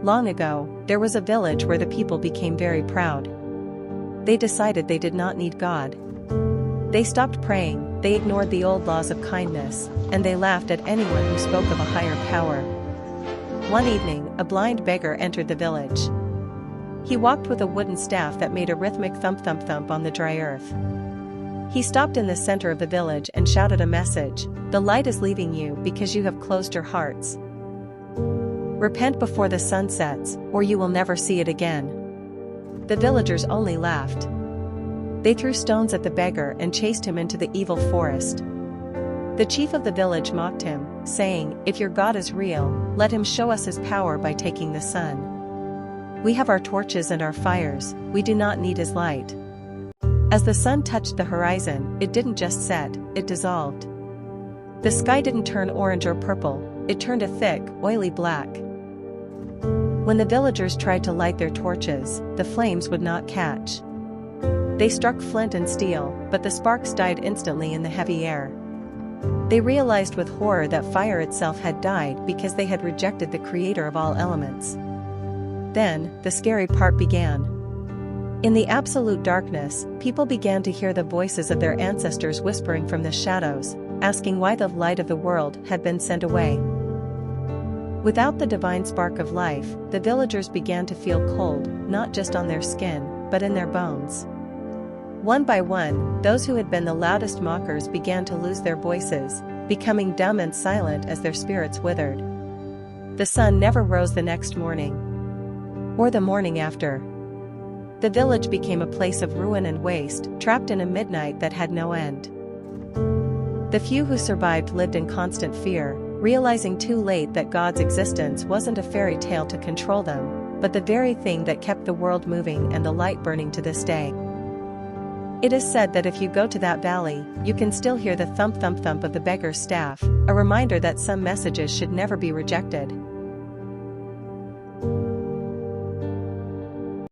Long ago, there was a village where the people became very proud. They decided they did not need God. They stopped praying, they ignored the old laws of kindness, and they laughed at anyone who spoke of a higher power. One evening, a blind beggar entered the village. He walked with a wooden staff that made a rhythmic thump-thump-thump on the dry earth. He stopped in the center of the village and shouted a message: "The light is leaving you because you have closed your hearts. Repent before the sun sets, or you will never see it again." The villagers only laughed. They threw stones at the beggar and chased him into the evil forest. The chief of the village mocked him, saying, "If your God is real, let him show us his power by taking the sun. We have our torches and our fires, we do not need his light." As the sun touched the horizon, it didn't just set, it dissolved. The sky didn't turn orange or purple, it turned a thick, oily black. When the villagers tried to light their torches, the flames would not catch. They struck flint and steel, but the sparks died instantly in the heavy air. They realized with horror that fire itself had died because they had rejected the creator of all elements. Then, the scary part began. In the absolute darkness, people began to hear the voices of their ancestors whispering from the shadows, asking why the light of the world had been sent away. Without the divine spark of life, the villagers began to feel cold, not just on their skin, but in their bones. One by one, those who had been the loudest mockers began to lose their voices, becoming dumb and silent as their spirits withered. The sun never rose the next morning, or the morning after. The village became a place of ruin and waste, trapped in a midnight that had no end. The few who survived lived in constant fear, realizing too late that God's existence wasn't a fairy tale to control them, but the very thing that kept the world moving and the light burning to this day. It is said that if you go to that valley, you can still hear the thump-thump-thump of the beggar's staff, a reminder that some messages should never be rejected.